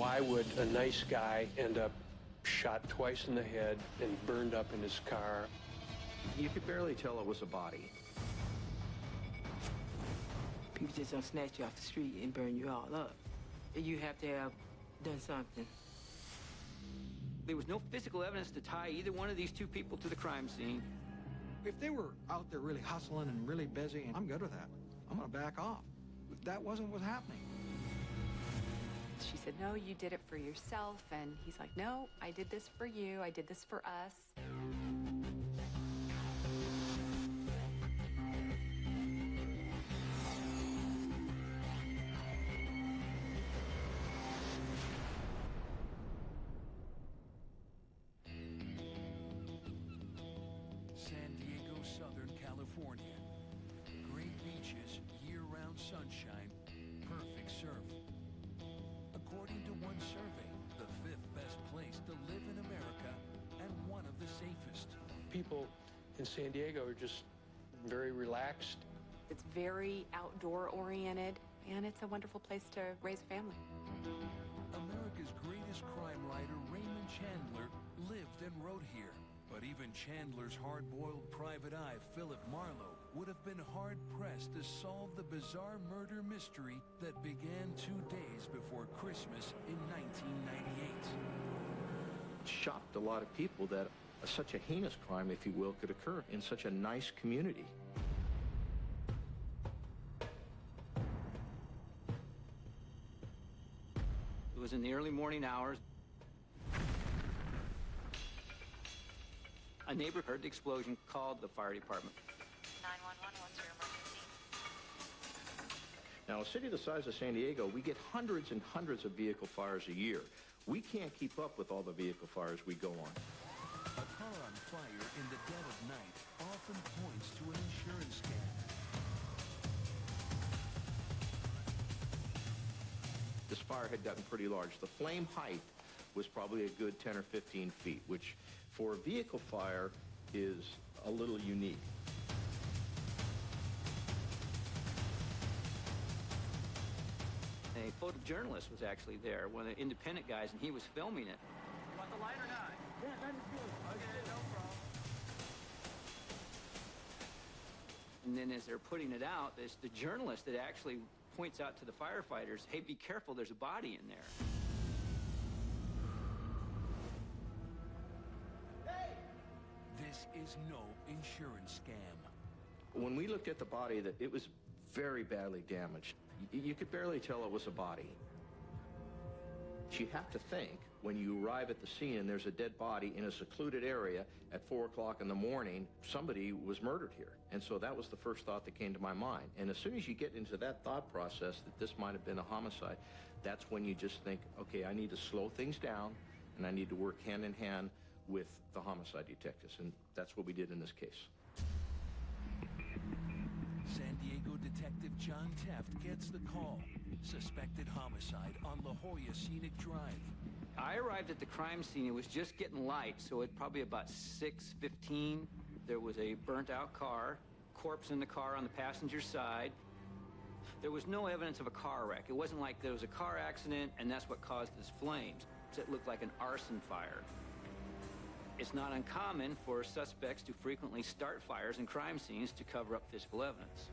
Why would a nice guy end up shot twice in the head and burned up in his car? You could barely tell it was a body. People just don't snatch you off the street and burn you all up. You have to have done something. There was no physical evidence to tie either one of these two people to the crime scene. If they were out there really hustling and really busy, I'm good with that. I'm gonna back off. That wasn't what's happening. She said, no, you did it for yourself. And he's like, no, I did this for you. I did this for us. San Diego, Southern California. Great beaches, year-round sunshine, perfect surf. According to one survey, the 5th best place to live in America and one of the safest. People in San Diego are just very relaxed. It's very outdoor oriented, and it's a wonderful place to raise a family. America's greatest crime writer, Raymond Chandler, lived and wrote here. But even Chandler's hard-boiled private eye, Philip Marlowe, would have been hard-pressed to solve the bizarre murder mystery that began 2 days before Christmas in 1998. It shocked a lot of people that such a heinous crime, if you will, could occur in such a nice community. It was in the early morning hours. A neighbor heard the explosion, called the fire department. 911, what's your emergency? Now, a city the size of San Diego, we get hundreds and hundreds of vehicle fires a year. We can't keep up with all the vehicle fires we go on. A car on fire in the dead of night often points to an insurance scam. This fire had gotten pretty large. The flame height was probably a good 10 or 15 feet, which for a vehicle fire is a little unique. A photojournalist was actually there, one of the independent guys, and he was filming it. You want the light or not? Yeah, that is good. Okay, no problem. And then as they're putting it out, it's the journalist that actually points out to the firefighters, hey, be careful, there's a body in there. This is no insurance scam. When we looked at the body, that it was very badly damaged. You could barely tell it was a body. You have to think, when you arrive at the scene and there's a dead body in a secluded area at 4 o'clock in the morning, somebody was murdered here. And so that was the first thought that came to my mind. And as soon as you get into that thought process that this might have been a homicide, that's when you just think, okay, I need to slow things down and I need to work hand in hand with the homicide detectives. And that's what we did in this case. San Diego detective John Teft gets the call. Suspected homicide on La Jolla Scenic Drive. I arrived at the crime scene. It was just getting light, so it probably about 6:15. There was a burnt-out car, corpse in the car on the passenger side. There was no evidence of a car wreck. It wasn't like there was a car accident and that's what caused this flames. It looked like an arson fire. It's not uncommon for suspects to frequently start fires in crime scenes to cover up physical evidence.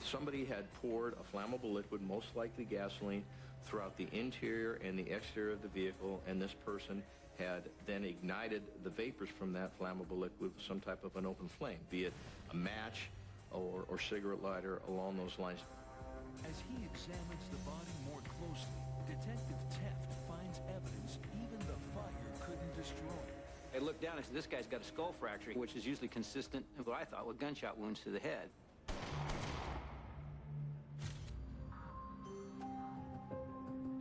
Somebody had poured a flammable liquid, most likely gasoline, throughout the interior and the exterior of the vehicle, and this person had then ignited the vapors from that flammable liquid with some type of an open flame, be it a match or cigarette lighter, along those lines. As he examines the body more closely, Detective Teft finds evidence even the fire couldn't destroy. I looked down and said, this guy's got a skull fracture, which is usually consistent with what I thought were gunshot wounds to the head.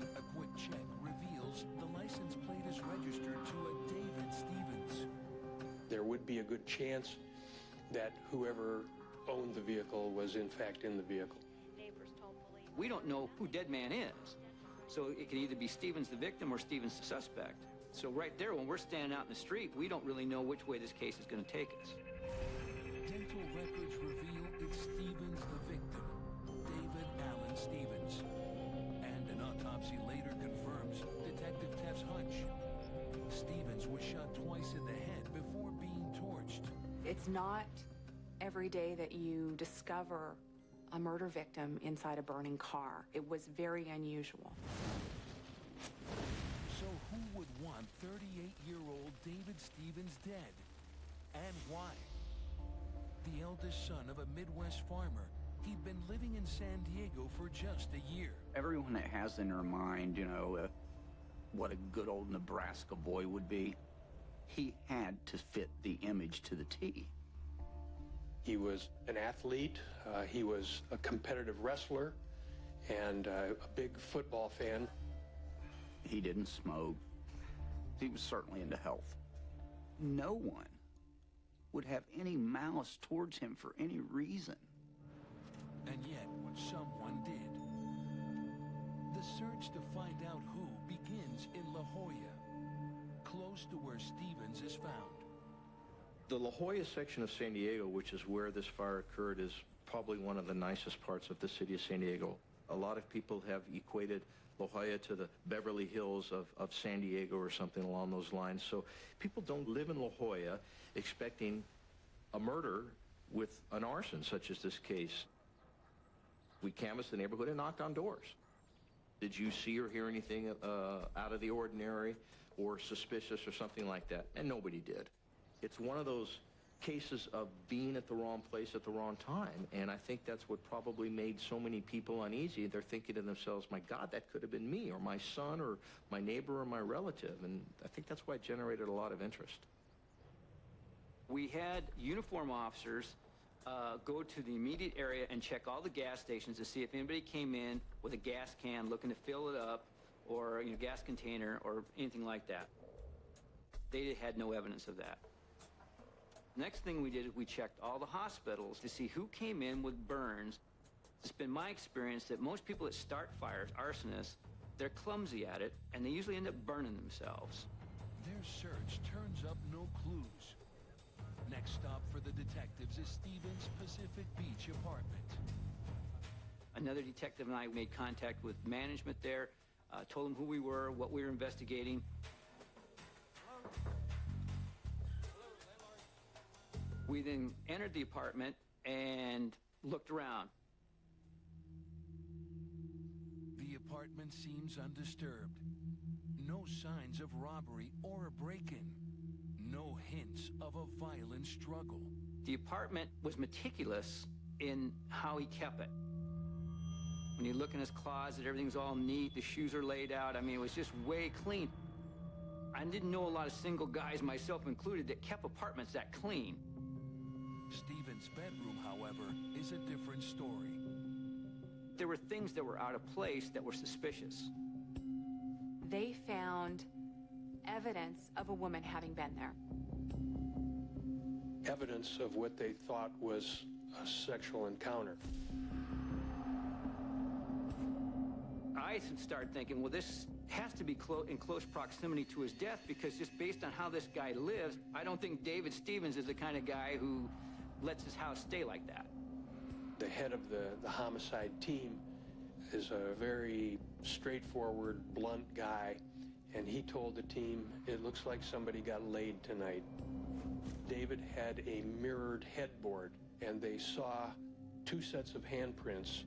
A quick check reveals the license plate is registered to a David Stevens. There would be a good chance that whoever owned the vehicle was in fact in the vehicle. Neighbors told police. We don't know who Dead Man is. So it could either be Stevens the victim or Stevens the suspect. So right there, when we're standing out in the street, we don't really know which way this case is going to take us. Dental records reveal it's Stevens the victim, David Allen Stevens. And an autopsy later confirms It's not every day that you discover a murder victim inside a burning car. It was very unusual. So who would want 38-year-old David Stevens dead? And why? The eldest son of a Midwest farmer, he'd been living in San Diego for just a year. Everyone that has in their mind, you know, what a good old Nebraska boy would be, he had to fit the image to the T. He was an athlete, he was a competitive wrestler, and a big football fan. He didn't smoke. He was certainly into health. No one would have any malice towards him for any reason. And yet, someone did. The search to find out who begins in La Jolla, close to where Stevens is found. The La Jolla section of San Diego, which is where this fire occurred, is probably one of the nicest parts of the city of San Diego. A lot of people have equated La Jolla to the Beverly Hills of San Diego or something along those lines. So people don't live in La Jolla expecting a murder with an arson, such as this case. We canvassed the neighborhood and knocked on doors. Did you see or hear anything out of the ordinary or suspicious or something like that? And nobody did. It's one of those cases of being at the wrong place at the wrong time, and I think that's what probably made so many people uneasy. They're thinking to themselves, my God, that could have been me, or my son, or my neighbor, or my relative, and I think that's why it generated a lot of interest. We had uniform officers go to the immediate area and check all the gas stations to see if anybody came in with a gas can looking to fill it up, or gas container, or anything like that. They had no evidence of that. Next thing we did is we checked all the hospitals to see who came in with burns. It's been my experience that most people that start fires, arsonists, they're clumsy at it, and they usually end up burning themselves. Their search turns up no clues. Next stop for the detectives is Stevens' Pacific Beach apartment. Another detective and I made contact with management there, told them who we were, what we were investigating. We then entered the apartment and looked around. The apartment seems undisturbed. No signs of robbery or a break-in. No hints of a violent struggle. The apartment was meticulous in how he kept it. When you look in his closet, everything's all neat, the shoes are laid out. I mean, it was just way clean. I didn't know a lot of single guys, myself included, that kept apartments that clean. Stevens' bedroom, however, is a different story. There were things that were out of place that were suspicious. They found evidence of a woman having been there. Evidence of what they thought was a sexual encounter. I started thinking, well, this has to be in close proximity to his death, because just based on how this guy lives, I don't think David Stevens is the kind of guy who lets his house stay like that. The head of the homicide team is a very straightforward, blunt guy, and he told the team, it looks like somebody got laid tonight. David had a mirrored headboard, and they saw 2 sets of handprints.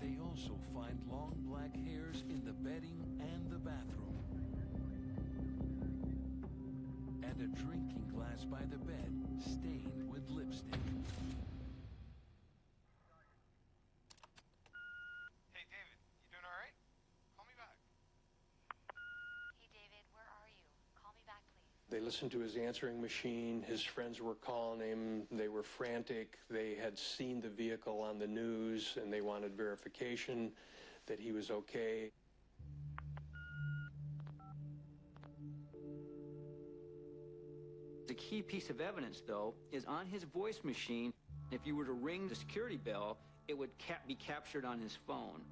They also find long black hairs in the bedding and the bathroom. And a drinking glass by the bed stained with lipstick. Hey, David, you doing all right? Call me back. Hey, David, where are you? Call me back, please. They listened to his answering machine. His friends were calling him. They were frantic. They had seen the vehicle on the news, and they wanted verification that he was okay. The key piece of evidence, though, is on his voice machine. If you were to ring the security bell, it would be captured on his phone.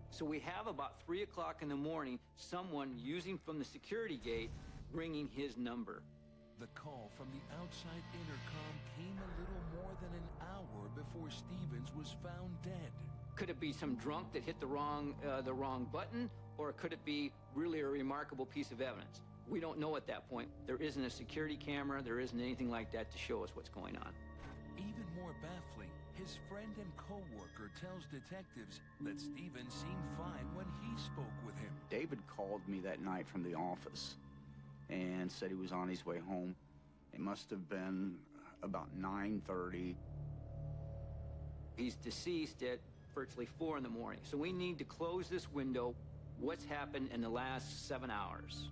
So we have about 3 o'clock in the morning, someone using from the security gate, ringing his number. The call from the outside intercom came a little more than an hour before Stevens was found dead. Could it be some drunk that hit the wrong button, or could it be really a remarkable piece of evidence? We don't know at that point. There isn't a security camera, there isn't anything like that to show us what's going on. Even more baffling, his friend and co-worker tells detectives that Steven seemed fine when he spoke with him. David called me that night from the office and said he was on his way home. It must have been about 9:30. He's deceased at virtually 4 in the morning. So we need to close this window. What's happened in the last 7 hours?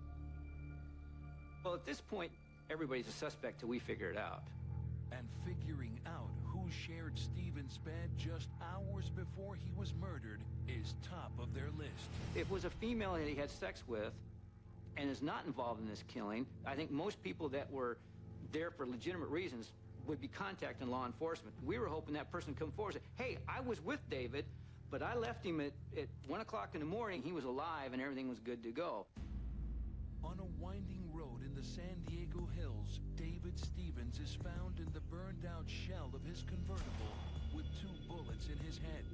Well, at this point, everybody's a suspect till we figure it out. And figuring out who shared Steven's bed just hours before he was murdered is top of their list. It was a female that he had sex with and is not involved in this killing. I think most people that were there for legitimate reasons would be contacting law enforcement. We were hoping that person would come forward and say, hey, I was with David, but I left him at 1 o'clock in the morning. He was alive and everything was good to go. On a winding road in the San Diego hills, David Stevens is found in the burned-out shell of his convertible with 2 bullets in his head.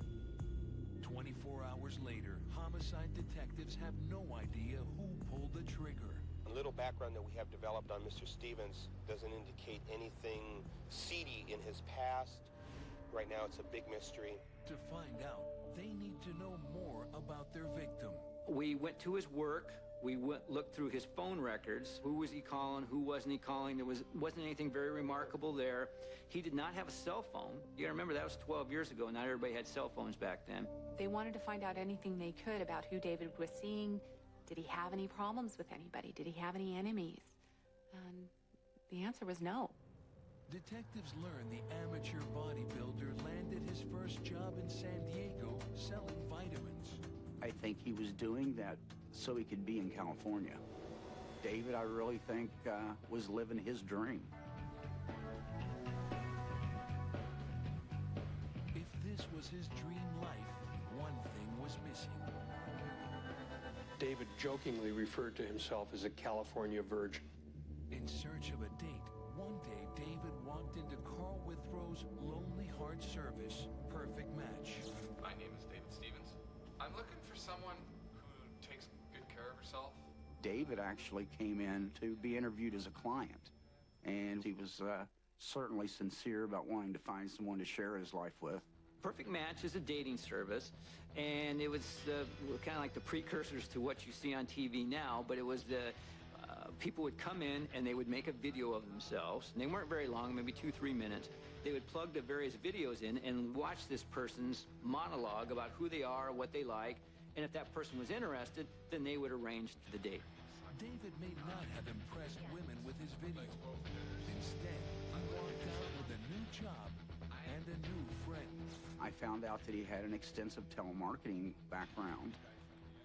24 hours later, homicide detectives have no idea who pulled the trigger. A little background that we have developed on Mr. Stevens doesn't indicate anything seedy in his past. Right now, it's a big mystery. To find out, they need to know more about their victim. We went to his work. We looked through his phone records. Who was he calling? Who wasn't he calling? There wasn't anything very remarkable there. He did not have a cell phone. You gotta remember, that was 12 years ago. Not everybody had cell phones back then. They wanted to find out anything they could about who David was seeing. Did he have any problems with anybody? Did he have any enemies? And the answer was no. Detectives learn the amateur bodybuilder landed his first job in San Diego selling vitamins. I think he was doing that so he could be in California. David, I really think, was living his dream. If this was his dream life, one thing was missing. David jokingly referred to himself as a California virgin. In search of a date, one day David walked into Carl Withrow's Lonely Heart Service. Perfect match. My name is David Stevens. I'm looking for someone who takes good care of herself. David actually came in to be interviewed as a client, and he was certainly sincere about wanting to find someone to share his life with. Perfect Match is a dating service, and it was kind of like the precursors to what you see on TV now, but it was people would come in and they would make a video of themselves, and they weren't very long, maybe 2-3 minutes. They would plug the various videos in and watch this person's monologue about who they are, what they like, and if that person was interested, then they would arrange the date. David may not have impressed women with his video. Instead, he walked out with a new job and a new friend. I found out that he had an extensive telemarketing background,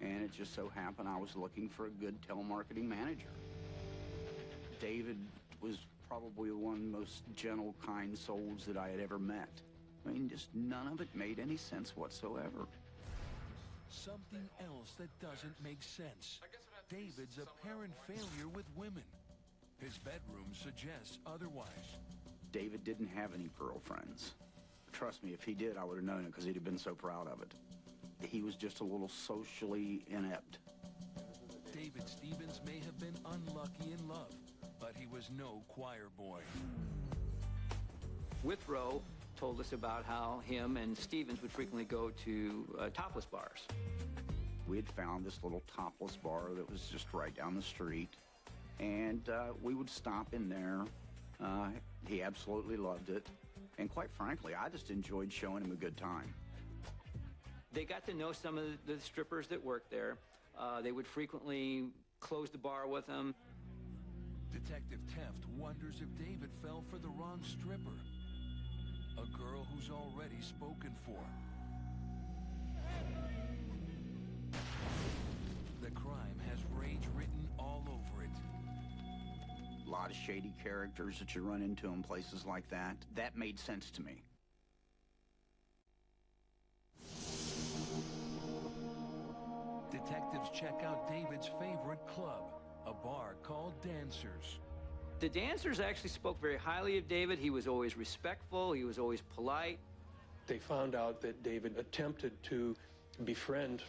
and it just so happened I was looking for a good telemarketing manager. David was probably one of the most gentle, kind souls that I had ever met. I mean, just none of it made any sense whatsoever. Something else that doesn't make sense. David's apparent failure with women. His bedroom suggests otherwise. David didn't have any girlfriends. Trust me, if he did, I would have known it because he'd have been so proud of it. He was just a little socially inept. David Stevens may have been unlucky in love, but he was no choir boy. Withrow told us about how him and Stevens would frequently go to topless bars. We had found this little topless bar that was just right down the street, and we would stop in there. He absolutely loved it, and quite frankly, I just enjoyed showing him a good time. They got to know some of the strippers that worked there. They would frequently close the bar with them. Detective Teft wonders if David fell for the wrong stripper. A girl who's already spoken for. The crime has rage written all over it. A lot of shady characters that you run into in places like that. That made sense to me. Detectives check out David's favorite club, a bar called Dancers. The dancers actually spoke very highly of David. He was always respectful. He was always polite. They found out that David attempted to befriend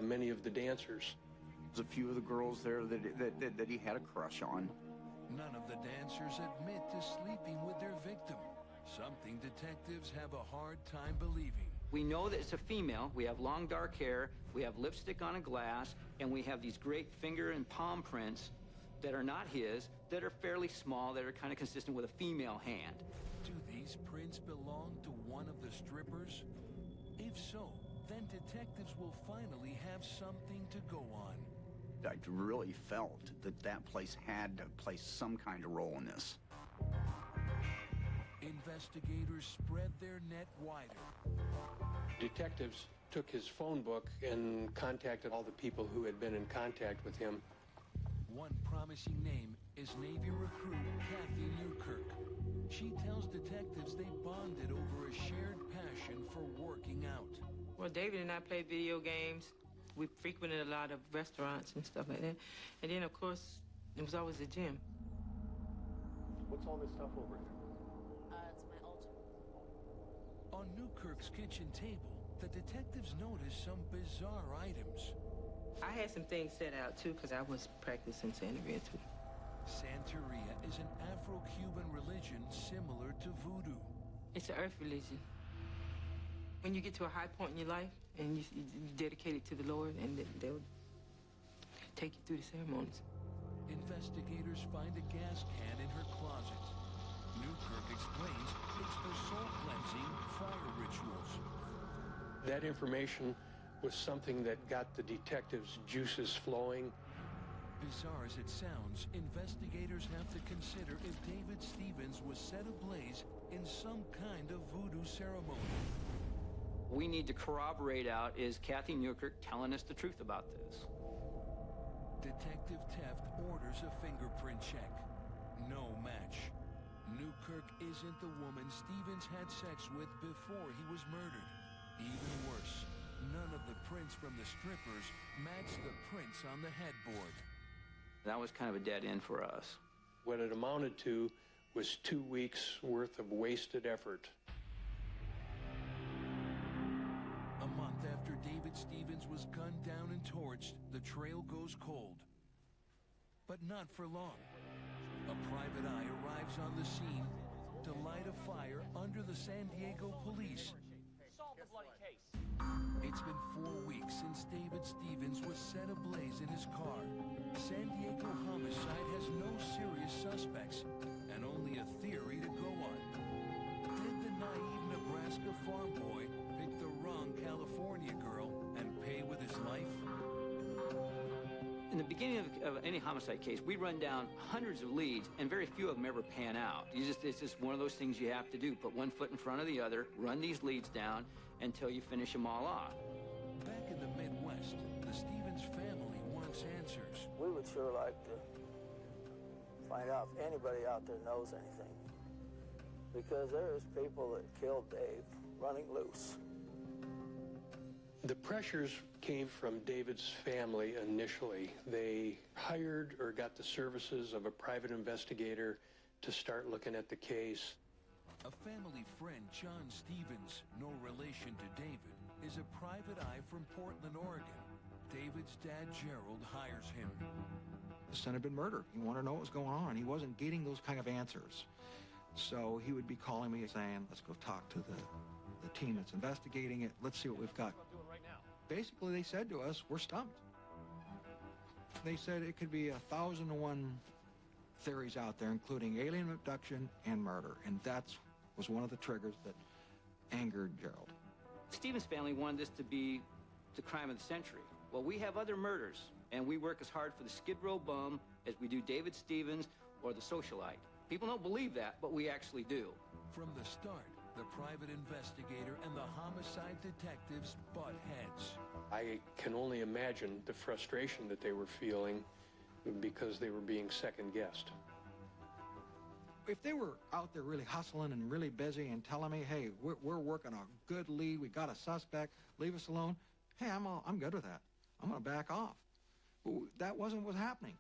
many of the dancers. There's a few of the girls there that he had a crush on. None of the dancers admit to sleeping with their victim, something detectives have a hard time believing. We know that it's a female. We have long dark hair, we have lipstick on a glass, and we have these great finger and palm prints that are not his, that are fairly small, that are kind of consistent with a female hand. Do these prints belong to one of the strippers? If so, then detectives will finally have something to go on. I really felt that that place had to play some kind of role in this. Investigators spread their net wider. Detectives took his phone book and contacted all the people who had been in contact with him. One promising name is Navy recruit Kathy Newkirk. She tells detectives they bonded over a shared passion for working out. Well, David and I played video games. We frequented a lot of restaurants and stuff like that. And then, of course, it was always the gym. What's all this stuff over here? It's my altar. On Newkirk's kitchen table, the detectives noticed some bizarre items. I had some things set out, too, because I was practicing Santeria, too. Santeria is an Afro-Cuban religion similar to voodoo. It's an earth religion. When you get to a high point in your life and you dedicate it to the Lord, and they'll take you through the ceremonies. Investigators find a gas can in her closet. Newkirk explains it's for soul cleansing fire rituals. That information was something that got the detectives' juices flowing. Bizarre as it sounds, investigators have to consider if David Stevens was set ablaze in some kind of voodoo ceremony. We need to corroborate out, is Kathy Newkirk telling us the truth about this? Detective Teft orders a fingerprint check. No match. Newkirk isn't the woman Stevens had sex with before he was murdered. Even worse, none of the prints from the strippers match the prints on the headboard. That was kind of a dead end for us. What it amounted to was 2 weeks' worth of wasted effort. A month after David Stevens was gunned down and torched, the trail goes cold. But not for long. A private eye arrives on the scene to light a fire under the San Diego police. Solve the bloody case. It's been 4 weeks since David Stevens was set ablaze in his car. San Diego homicide has no serious suspects and only a theory to go on. Did the naive Nebraska farm boy pick the wrong California girl and pay with his life? In the beginning of any homicide case, we run down hundreds of leads, and very few of them ever pan out. It's just one of those things you have to do. Put one foot in front of the other, run these leads down until you finish them all off. Back in the Midwest, the Stevens family wants answers. We would sure like to find out if anybody out there knows anything. Because there's people that killed Dave running loose. The pressures came from David's family initially. They hired or got the services of a private investigator to start looking at the case. A family friend, John Stevens, no relation to David, is a private eye from Portland, Oregon. David's dad, Gerald, hires him. The son had been murdered. He wanted to know what was going on. He wasn't getting those kind of answers. So he would be calling me saying, let's go talk to the team that's investigating it. Let's see what we've got. Basically, they said to us, we're stumped. They said it could be 1,001 theories out there, including alien abduction and murder. And that was one of the triggers that angered Gerald. Stevens' family wanted this to be the crime of the century. Well, we have other murders, and we work as hard for the Skid Row bum as we do David Stevens or the socialite. People don't believe that, but we actually do. From the start, the private investigator and the homicide detectives butt heads. I can only imagine the frustration that they were feeling because they were being second-guessed. If they were out there really hustling and really busy and telling me, hey, we're working a good lead, we got a suspect, leave us alone, hey, I'm good with that. I'm going to back off. But that wasn't what was happening.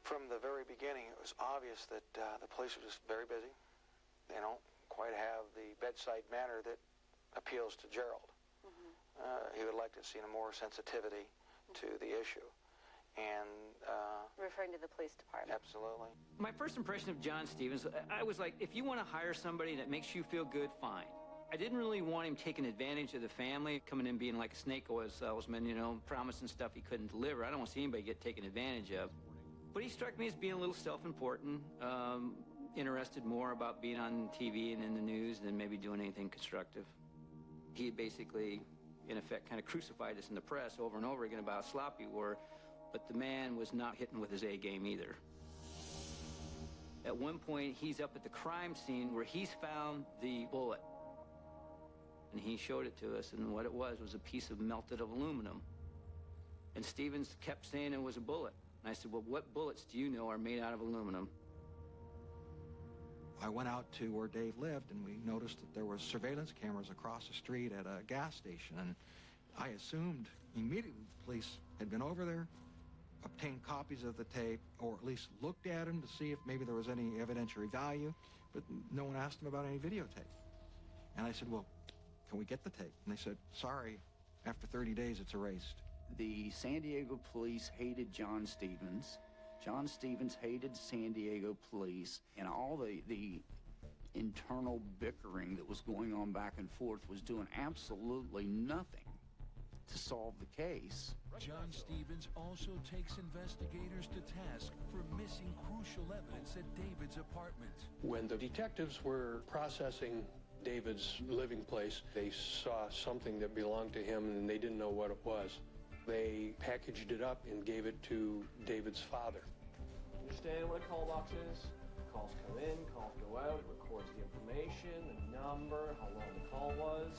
From the very beginning, it was obvious that the police were just very busy. They don't quite have the bedside manner that appeals to Gerald. He would like to see more sensitivity to the issue. And referring to the police department. Absolutely. My first impression of John Stevens, I was like, if you want to hire somebody that makes you feel good, fine. I didn't really want him taking advantage of the family, coming in being like a snake oil salesman, you know, promising stuff he couldn't deliver. I don't want to see anybody get taken advantage of. But he struck me as being a little self-important, interested more about being on TV and in the news than maybe doing anything constructive. He basically, in effect, kind of crucified us in the press over and over again about how sloppy we were, but the man was not hitting with his A game either. At one point, he's up at the crime scene where he's found the bullet. And he showed it to us, and what it was a piece of melted aluminum. And Stevens kept saying it was a bullet. And I said, well, what bullets do you know are made out of aluminum? I went out to where Dave lived, and we noticed that there were surveillance cameras across the street at a gas station. And I assumed immediately the police had been over there, obtained copies of the tape, or at least looked at them to see if maybe there was any evidentiary value, but no one asked them about any videotape. And I said, well, can we get the tape? And they said, sorry, after 30 days, it's erased. The San Diego police hated John Stevens. John Stevens hated San Diego police, and all the internal bickering that was going on back and forth was doing absolutely nothing to solve the case. John Stevens also takes investigators to task for missing crucial evidence at David's apartment. When the detectives were processing David's living place, they saw something that belonged to him and they didn't know what it was. They packaged it up and gave it to David's father. Understand what a call box is? Calls come in, calls go out, it records the information, the number, how long the call was.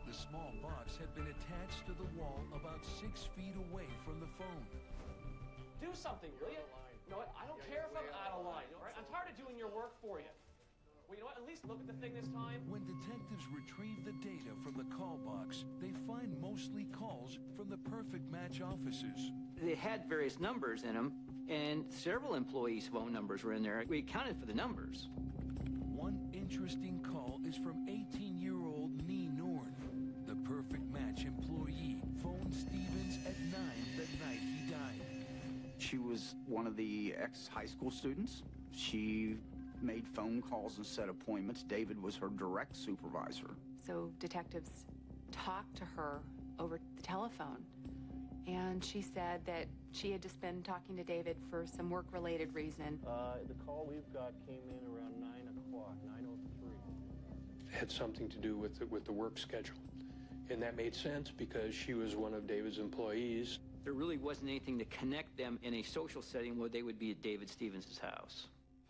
The small box had been attached to the wall about 6 feet away from the phone. Do something, will you? You know what? I don't care if I'm out of line, all right? I'm tired of doing your work for you. Well, you know what? At least look at the thing this time. When detectives retrieve the data from the call box, they find mostly calls from the Perfect Match offices. They had various numbers in them, and several employees' phone numbers were in there. We accounted for the numbers. One interesting call is from 18-year-old Norn. The Perfect Match employee phoned Stevens at 9 the night he died. She was one of the ex-high school students. She made phone calls and set appointments. David was her direct supervisor. So detectives talked to her over the telephone, and she said that she had just been talking to David for some work-related reason. The call we've got came in around 9 o'clock, 9:03. It had something to do with the work schedule. And that made sense because she was one of David's employees. There really wasn't anything to connect them in a social setting where they would be at David Stevens' house.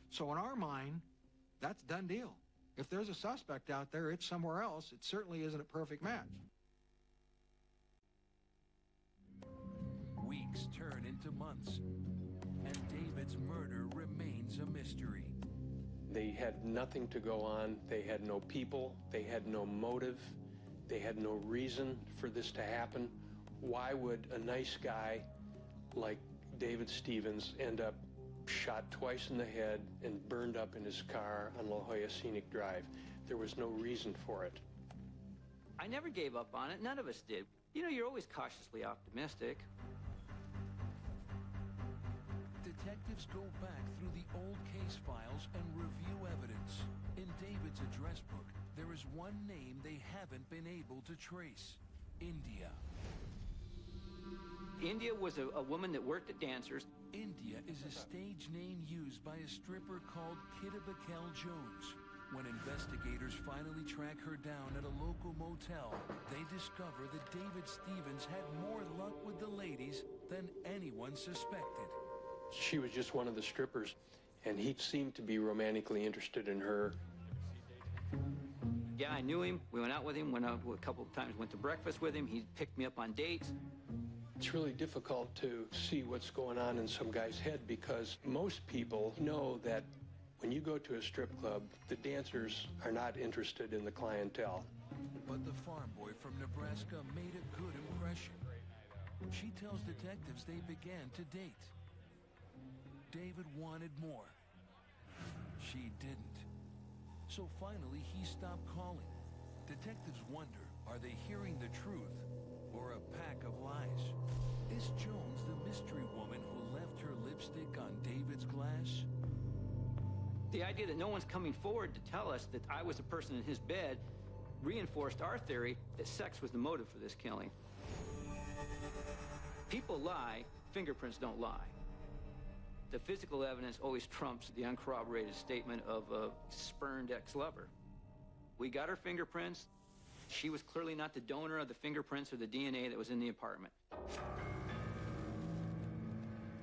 So in our mind, that's done deal. If there's a suspect out there, it's somewhere else. It certainly isn't a Perfect Match. Weeks turn into months, and David's murder remains a mystery. They had nothing to go on. They had no people. They had no motive. They had no reason for this to happen. Why would a nice guy like David Stevens end up shot twice in the head and burned up in his car on La Jolla Scenic Drive? There was no reason for it. I never gave up on it. None of us did. You know, you're always cautiously optimistic. Detectives go back through the old case files and review evidence. In David's address book, there is one name they haven't been able to trace: India. India was a woman that worked at Dancers. India is a stage name used by a stripper called Kitty Jones. When investigators finally track her down at a local motel, they discover that David Stevens had more luck with the ladies than anyone suspected. She was just one of the strippers, and he seemed to be romantically interested in her. Yeah, I knew him. We went out with him, went out a couple of times, went to breakfast with him. He picked me up on dates. It's really difficult to see what's going on in some guy's head because most people know that when you go to a strip club, the dancers are not interested in the clientele. But the farm boy from Nebraska made a good impression. She tells detectives they began to date. David wanted more. She didn't. So finally, he stopped calling. Detectives wonder Are they hearing the truth or a pack of lies? Is Jones the mystery woman who left her lipstick on David's glass? The idea that no one's coming forward to tell us that I was the person in his bed reinforced our theory that sex was the motive for this killing. People lie, fingerprints don't lie. The physical evidence always trumps the uncorroborated statement of a spurned ex-lover. We got her fingerprints. She was clearly not the donor of the fingerprints or the DNA that was in the apartment.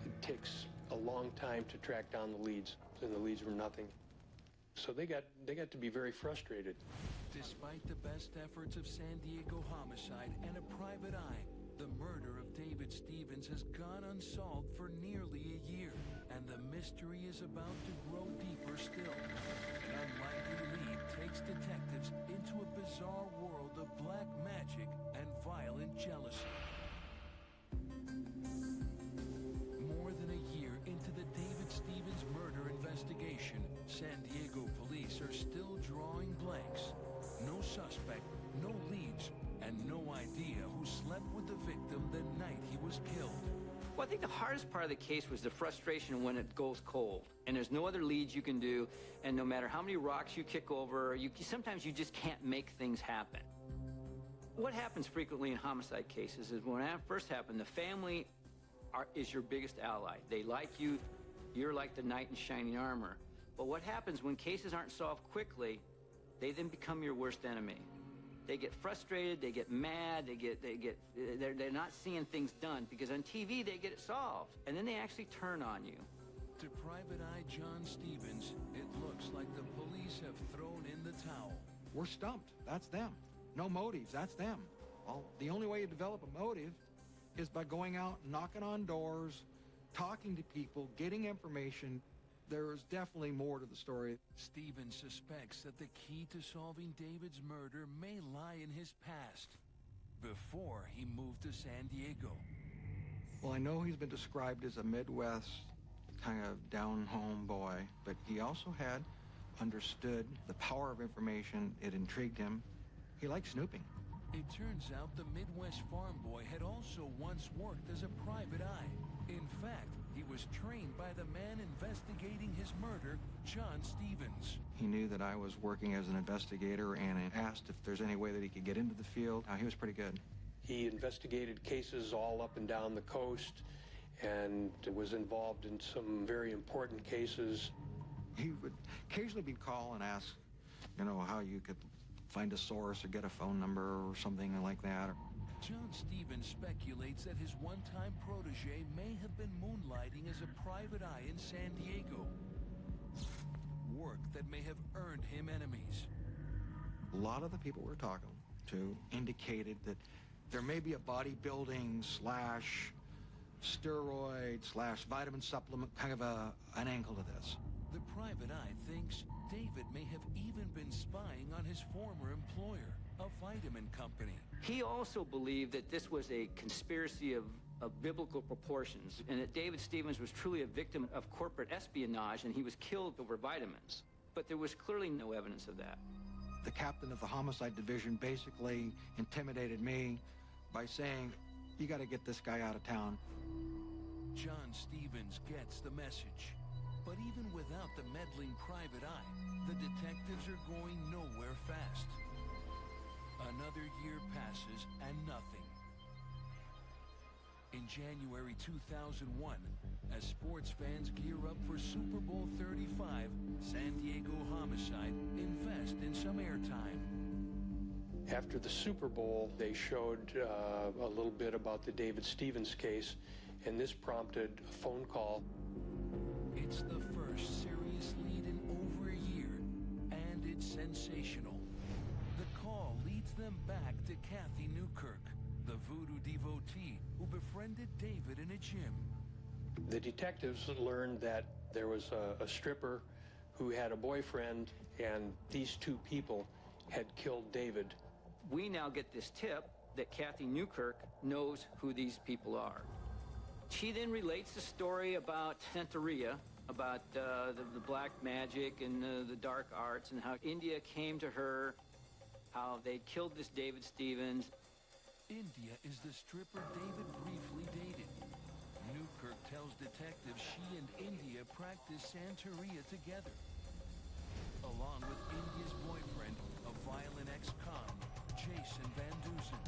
It takes a long time to track down the leads, and the leads were nothing. So they got to be very frustrated. Despite the best efforts of San Diego homicide and a private eye, the murder of David Stevens has gone unsolved for nearly a year, and the mystery is about to grow deeper still. An unlikely lead takes detectives into a bizarre world of black magic and violent jealousy. More than a year into the David Stevens murder investigation, San Diego police are still drawing blanks. No suspect, no leads, and no idea who slept with the victim the night he was killed. Well, I think the hardest part of the case was the frustration when it goes cold and there's no other leads you can do, and no matter how many rocks you kick over, sometimes you just can't make things happen. What happens frequently in homicide cases is when it first happened, the family is your biggest ally. They like you, you're like the knight in shining armor. But what happens when cases aren't solved quickly, they then become your worst enemy. They get frustrated, they get mad, they're not seeing things done because on TV they get it solved, and then they actually turn on you. To Private Eye John Stevens, it looks like the police have thrown in the towel. We're stumped. That's them. No motives. That's them. Well, the only way you develop a motive is by going out, knocking on doors, talking to people, getting information. There is definitely more to the story. Stevens suspects that the key to solving David's murder may lie in his past, before he moved to San Diego. Well, I know he's been described as a Midwest kind of down-home boy, but he also had understood the power of information. It intrigued him. He liked snooping. It turns out the Midwest farm boy had also once worked as a private eye. In fact, he was trained by the man investigating his murder, John Stevens. He knew that I was working as an investigator and asked if there's any way that he could get into the field. He was pretty good. He investigated cases all up and down the coast and was involved in some very important cases. He would occasionally be called and ask, how you could find a source or get a phone number or something like that. John Stevens speculates that his one-time protege may have been moonlighting as a private eye in San Diego. Work that may have earned him enemies. A lot of the people we're talking to indicated that there may be a bodybuilding / steroid / vitamin supplement kind of an angle to this. The private eye thinks David may have even been spying on his former employer, a vitamin company. He also believed that this was a conspiracy of biblical proportions, and that David Stevens was truly a victim of corporate espionage, and he was killed over vitamins. But there was clearly no evidence of that. The captain of the homicide division basically intimidated me by saying, you got to get this guy out of town. John Stevens gets the message. But even without the meddling private eye, the detectives are going nowhere fast. Another year passes and nothing. In January 2001, as sports fans gear up for Super Bowl 35, San Diego homicide invest in some airtime. After the Super Bowl, they showed a little bit about the David Stevens case, and this prompted a phone call. It's the first serious lead in over a year, and it's sensational. The call leads them back to Kathy Newkirk, the voodoo devotee who befriended David in a gym. The detectives learned that there was a stripper who had a boyfriend, and these two people had killed David. We now get this tip that Kathy Newkirk knows who these people are. She then relates the story about Santeria, about the black magic and the dark arts, and how India came to her how they killed this David Stevens. India is the stripper David briefly dated. Newkirk tells detectives she and India practiced Santeria together, along with India's boyfriend, a violent ex-con, Jason Van Dusen.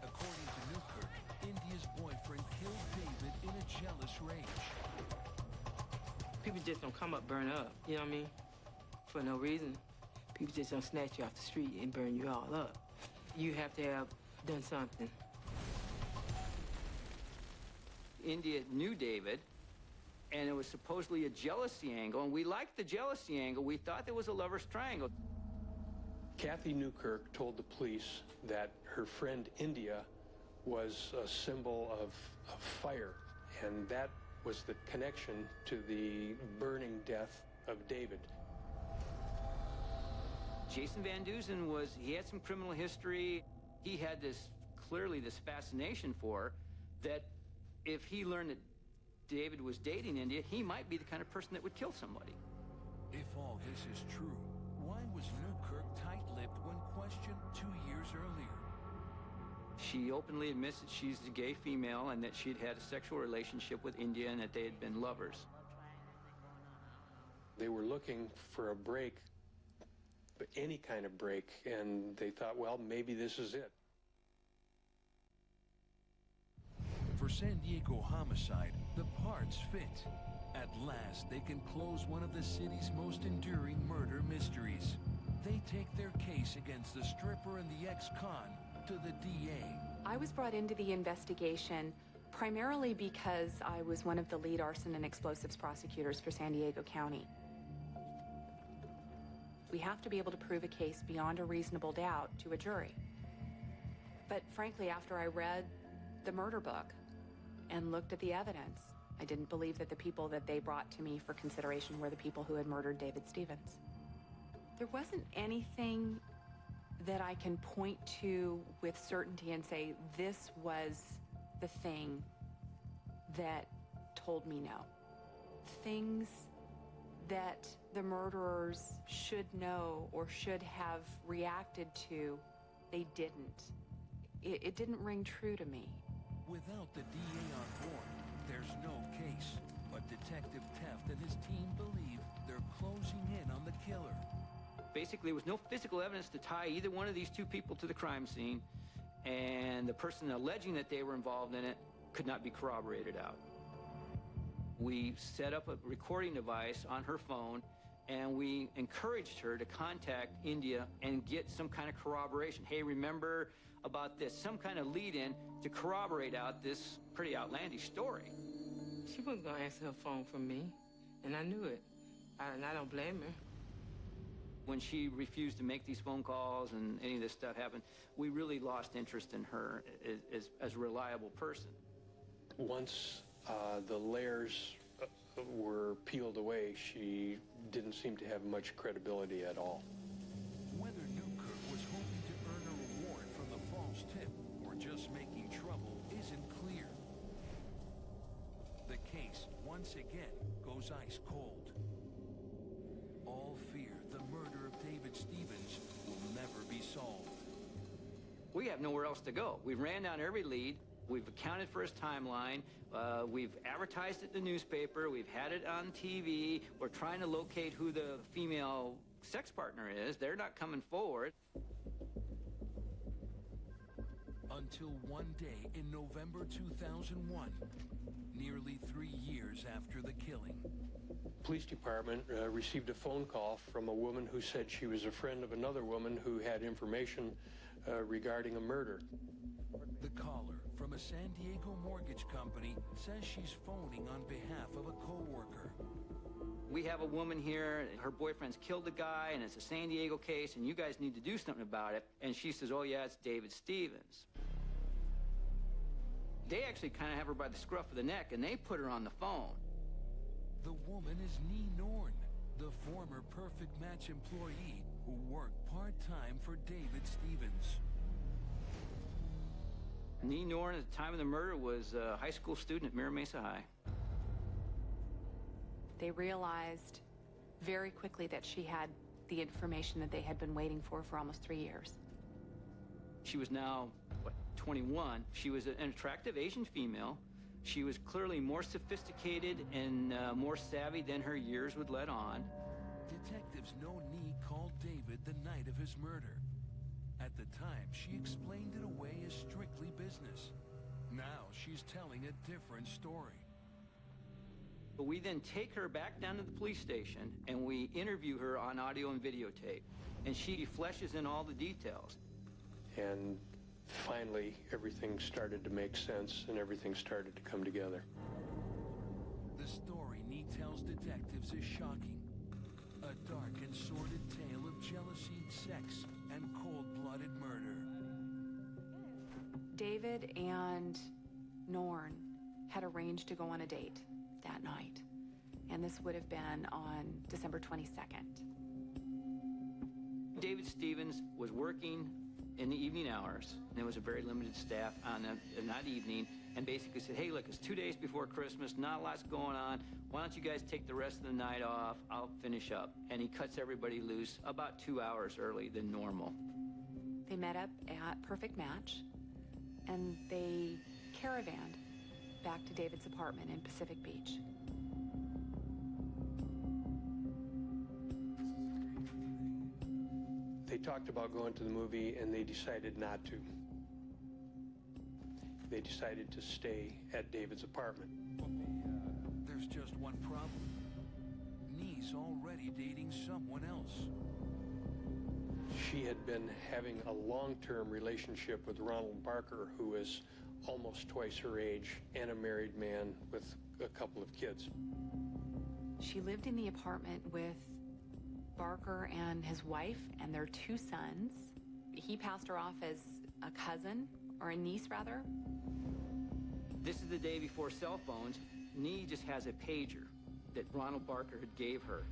According to Newkirk, India's boyfriend killed David in a jealous rage. People just don't come up, burn up, you know what I mean? For no reason. People just don't snatch you off the street and burn you all up. You have to have done something. India knew David, and it was supposedly a jealousy angle, and we liked the jealousy angle. We thought there was a lover's triangle. Kathy Newkirk told the police that her friend India was a symbol of fire, and that was the connection to the burning death of David. Jason Van Dusen he had some criminal history. He had clearly this fascination for her, that if he learned that David was dating India, he might be the kind of person that would kill somebody. If all this is true, why was Newkirk tight-lipped when questioned 2 years earlier? She openly admits that she's a gay female and that she'd had a sexual relationship with India and that they had been lovers. They were looking for a break, any kind of break, and they thought, well, maybe this is it. For San Diego homicide, the parts fit. At last, they can close one of the city's most enduring murder mysteries. They take their case against the stripper and the ex-con to the DA. I was brought into the investigation primarily because I was one of the lead arson and explosives prosecutors for San Diego County. We have to be able to prove a case beyond a reasonable doubt to a jury. But frankly, after I read the murder book and looked at the evidence, I didn't believe that the people that they brought to me for consideration were the people who had murdered David Stevens. There wasn't anything that I can point to with certainty and say, this was the thing that told me no. Things that the murderers should know or should have reacted to, they didn't. It didn't ring true to me. Without the DA on board, there's no case. But Detective Teft and his team believe they're closing in on the killer. Basically, there was no physical evidence to tie either one of these two people to the crime scene, and the person alleging that they were involved in it could not be corroborated out. We set up a recording device on her phone, and we encouraged her to contact India and get some kind of corroboration. Hey, remember about this? Some kind of lead-in to corroborate out this pretty outlandish story. She wasn't going to answer her phone from me, and I knew it. And I don't blame her. When she refused to make these phone calls and any of this stuff happened, we really lost interest in her as a reliable person. Once the layers were peeled away, she didn't seem to have much credibility at all. Whether Newkirk was hoping to earn a reward from the false tip or just making trouble isn't clear. The case, once again, goes ice cold. All fear the murder of David Stevens will never be solved. We have nowhere else to go. We ran down every lead. We've accounted for his timeline. We've advertised it in the newspaper. We've had it on TV. We're trying to locate who the female sex partner is. They're not coming forward. Until one day in November 2001, nearly 3 years after the killing. Police department received a phone call from a woman who said she was a friend of another woman who had information regarding a murder. The caller, from a San Diego mortgage company, says she's phoning on behalf of a coworker. We have a woman here, her boyfriend's killed a guy, and it's a San Diego case, and you guys need to do something about it. And she says, oh yeah, it's David Stevens. They actually kind of have her by the scruff of the neck, and they put her on the phone. The woman is Norn, the former Perfect Match employee who worked part-time for David Stevens. Norn, at the time of the murder, was a high school student at Mira Mesa High. They realized very quickly that she had the information that they had been waiting for almost 3 years. She was now, 21. She was an attractive Asian female. She was clearly more sophisticated and more savvy than her years would let on. Detectives know Nee called David the night of his murder. At the time, she explained it away as strictly business. Now she's telling a different story. But we then take her back down to the police station and we interview her on audio and videotape. And she fleshes in all the details. And finally, everything started to make sense and everything started to come together. The story Nee tells detectives is shocking. A dark and sordid tale of jealousy, sex, and cold-blooded murder. David and Norn had arranged to go on a date that night, and this would have been on December 22nd. David Stevens was working in the evening hours, and there was a very limited staff on that evening, and basically said, hey, look, it's 2 days before Christmas, not a lot's going on. Why don't you guys take the rest of the night off? I'll finish up. And he cuts everybody loose about 2 hours early than normal. They met up at Perfect Match, and they caravanned back to David's apartment in Pacific Beach. They talked about going to the movie and they decided not to. They decided to stay at David's apartment. There's just one problem. Nee's already dating someone else. She had been having a long-term relationship with Ronald Barker, who is almost twice her age, and a married man with a couple of kids. She lived in the apartment with Barker and his wife and their 2 sons. He passed her off as a cousin, or a niece, rather. This is the day before cell phones. Nee just has a pager that Ronald Barker had gave her.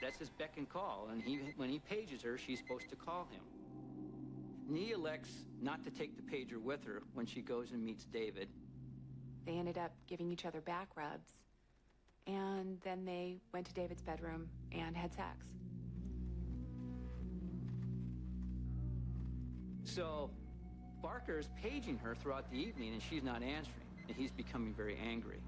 That's his beck and call, and when he pages her, she's supposed to call him. Nee elects not to take the pager with her when she goes and meets David. They ended up giving each other back rubs, and then they went to David's bedroom and had sex. So Barker's paging her throughout the evening, and she's not answering, and he's becoming very angry.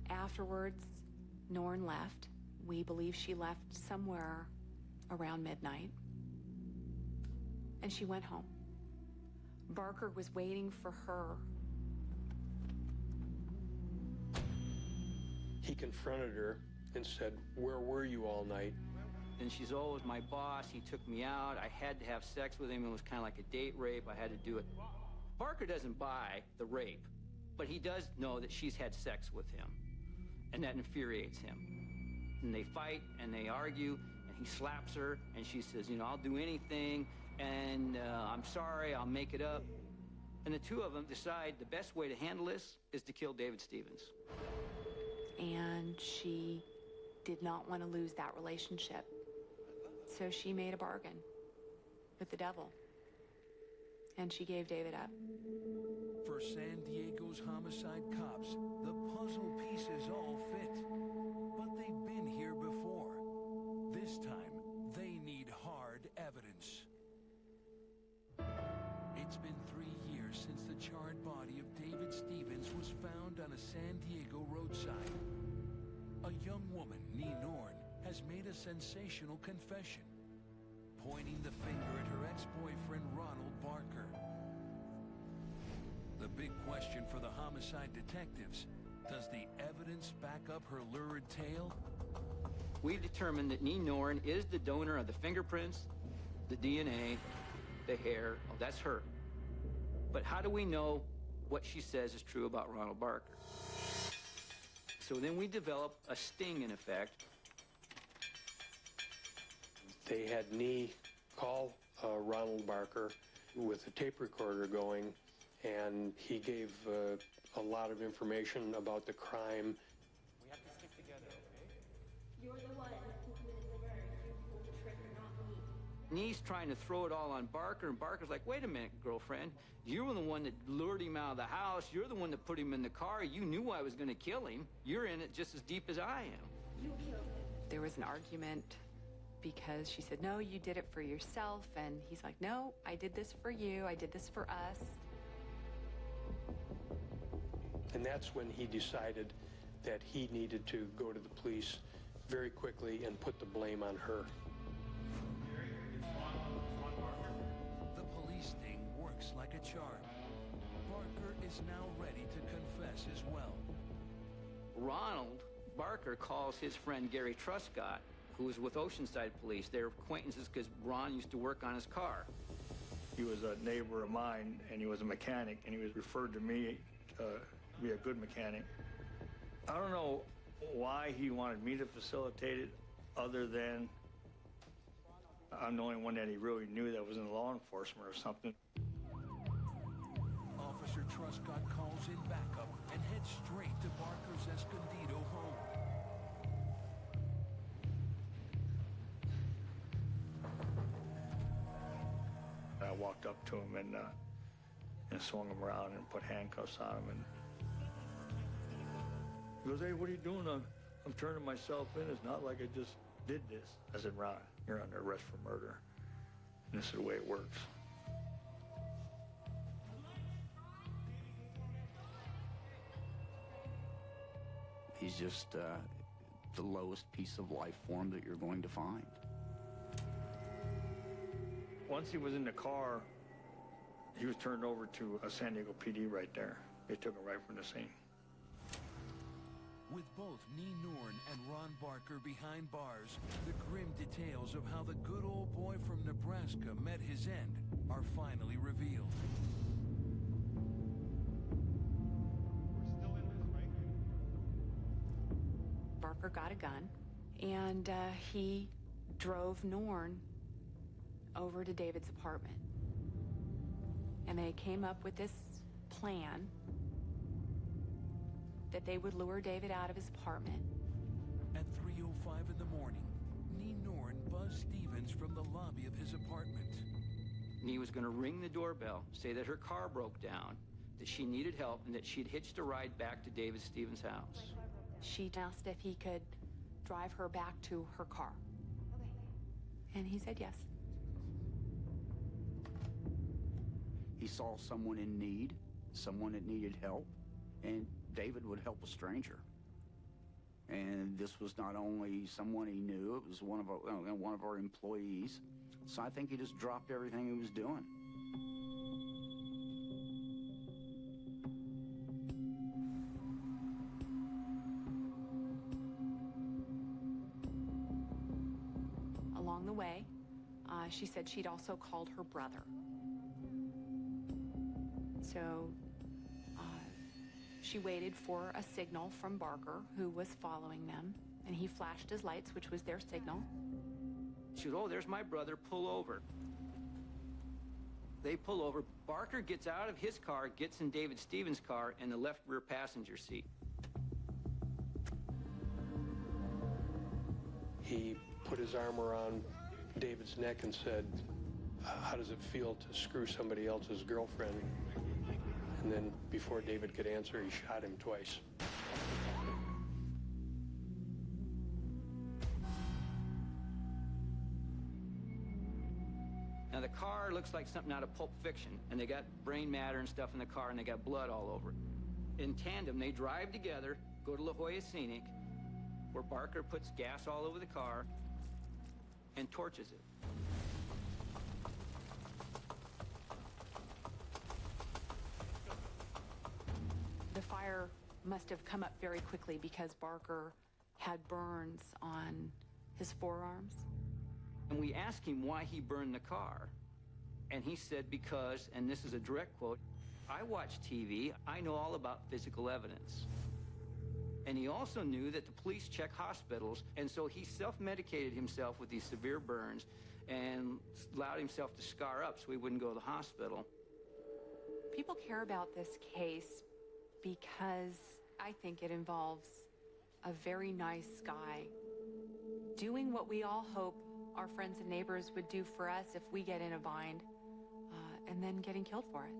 Afterwards, Norn left. We believe she left somewhere around midnight. And she went home. Barker was waiting for her. He confronted her and said, "Where were you all night?" And she's, "Oh, it was my boss. He took me out. I had to have sex with him. It was kind of like a date rape. I had to do it." Barker doesn't buy the rape, but he does know that she's had sex with him, and that infuriates him. And they fight, and they argue, and he slaps her, and she says, "I'll do anything, and I'm sorry, I'll make it up." And the two of them decide the best way to handle this is to kill David Stevens. And she did not want to lose that relationship. So she made a bargain with the devil. And she gave David up. For San Diego's homicide cops, the puzzle pieces all fit. But they've been here before. This time, they need hard evidence. It's been 3 years since the charred body of David Stevens was found on a San Diego roadside. A young woman, Nee Norn, has made a sensational confession, pointing the finger at her ex-boyfriend Ronald Barker. The big question for the homicide detectives, does the evidence back up her lurid tale? We've determined that Nee Norn is the donor of the fingerprints, the DNA, the hair. Oh, that's her. But how do we know what she says is true about Ronald Barker? So then we develop a sting, in effect. They had Nee call Ronald Barker with a tape recorder going, and he gave a lot of information about the crime. We have to stick together, okay? You're the one who committed the murder. You pulled the trigger, not me. And he's trying to throw it all on Barker, and Barker's like, wait a minute, girlfriend. You were the one that lured him out of the house. You're the one that put him in the car. You knew I was going to kill him. You're in it just as deep as I am. You killed him. There was an argument because she said, no, you did it for yourself. And he's like, no, I did this for you. I did this for us. And that's when he decided that he needed to go to the police very quickly and put the blame on her. The police sting works like a charm. Barker is now ready to confess as well. Ronald Barker calls his friend Gary Truscott, who was with Oceanside Police. They're acquaintances because Ron used to work on his car. He was a neighbor of mine, and he was a mechanic, and he was referred to me to be a good mechanic. I don't know why he wanted me to facilitate it, other than I'm the only one that he really knew that was in law enforcement or something. Officer Truscott calls in backup and heads straight to Barker's Escondido home. I walked up to him and swung him around and put handcuffs on him. And he goes, hey, what are you doing? I'm turning myself in. It's not like I just did this. I said, Ron, you're under arrest for murder. And this is the way it works. He's just the lowest piece of life form that you're going to find. Once he was in the car, he was turned over to a San Diego PD right there. They took him right from the scene. With both Norn and Ron Barker behind bars, the grim details of how the good old boy from Nebraska met his end are finally revealed. Barker got a gun, and he drove Norn over to David's apartment. And they came up with this plan that they would lure David out of his apartment. At 3:05 in the morning, Norn buzzed Stevens from the lobby of his apartment. Nee was going to ring the doorbell, say that her car broke down, that she needed help, and that she'd hitched a ride back to David Stevens' house. She asked if he could drive her back to her car. And he said yes. He saw someone in need, someone that needed help, and David would help a stranger. And this was not only someone he knew, it was one of our employees. So I think he just dropped everything he was doing. Along the way, she said she'd also called her brother. So she waited for a signal from Barker, who was following them, and he flashed his lights, which was their signal. She goes, oh, there's my brother, pull over. They pull over. Barker gets out of his car, gets in David Stevens' car in the left rear passenger seat. He put his arm around David's neck and said, how does it feel to screw somebody else's girlfriend? And then before David could answer, he shot him twice. Now the car looks like something out of Pulp Fiction, and they got brain matter and stuff in the car, and they got blood all over it. In tandem, they drive together, go to La Jolla Scenic, where Barker puts gas all over the car and torches it. The fire must have come up very quickly because Barker had burns on his forearms. And we asked him why he burned the car. And he said, because, and this is a direct quote, I watch TV, I know all about physical evidence. And he also knew that the police check hospitals, and so he self-medicated himself with these severe burns and allowed himself to scar up so he wouldn't go to the hospital. People care about this case because I think it involves a very nice guy doing what we all hope our friends and neighbors would do for us if we get in a bind, and then getting killed for it.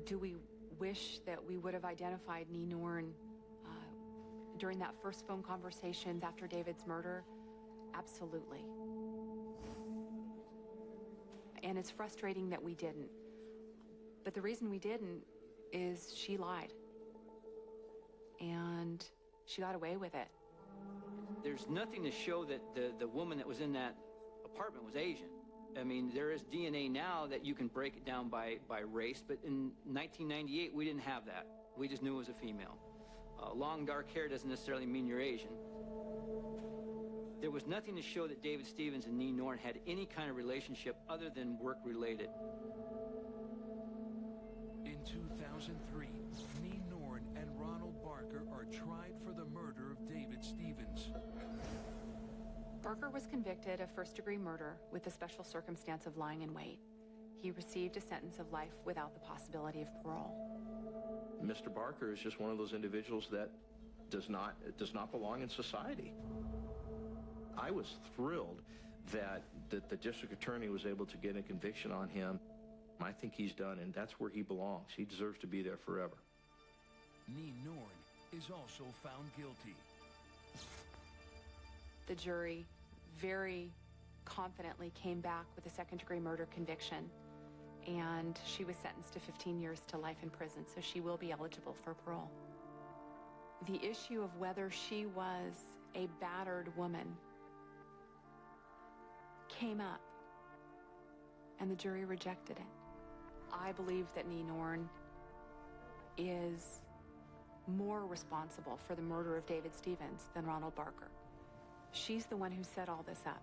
Do we wish that we would have identified Norn during that first phone conversations after David's murder? Absolutely. And it's frustrating that we didn't. But the reason we didn't is she lied. And she got away with it. There's nothing to show that the woman that was in that apartment was Asian. I mean, there is DNA now that you can break it down by race, but in 1998, we didn't have that. We just knew it was a female. Long dark hair doesn't necessarily mean you're Asian. There was nothing to show that David Stevens and Norn had any kind of relationship other than work-related. In 2003, Norn and Ronald Barker are tried for the murder of David Stevens. Barker was convicted of first-degree murder with the special circumstance of lying in wait. He received a sentence of life without the possibility of parole. Mr. Barker is just one of those individuals that does not belong in society. I was thrilled that the district attorney was able to get a conviction on him. I think he's done, and that's where he belongs. He deserves to be there forever. Norn is also found guilty. The jury very confidently came back with a second-degree murder conviction, and she was sentenced to 15 years to life in prison, so she will be eligible for parole. The issue of whether she was a battered woman came up, and the jury rejected it. I believe that Norn is more responsible for the murder of David Stevens than Ronald Barker. She's the one who set all this up.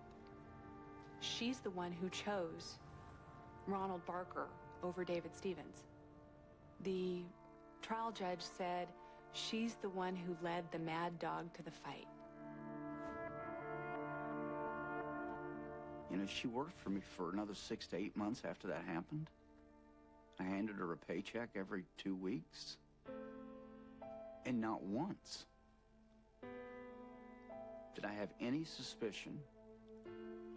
She's the one who chose Ronald Barker over David Stevens. The trial judge said she's the one who led the mad dog to the fight. You know, she worked for me for another 6 to 8 months after that happened. I handed her a paycheck every 2 weeks. And not once did I have any suspicion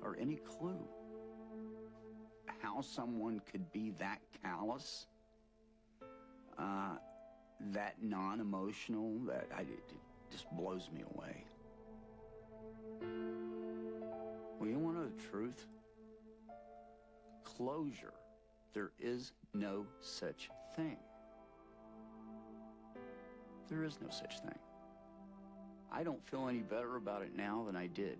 or any clue how someone could be that callous, that non-emotional, it just blows me away. Well, you want to know the truth? Closure. There is no such thing. There is no such thing. I don't feel any better about it now than I did.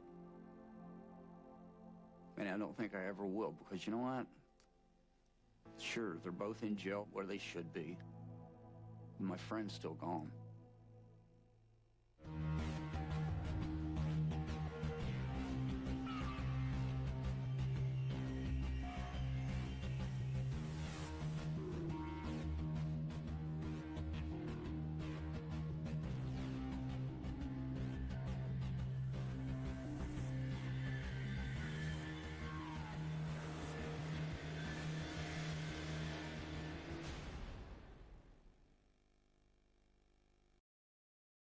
And I don't think I ever will, because you know what? Sure, they're both in jail where they should be. My friend's still gone.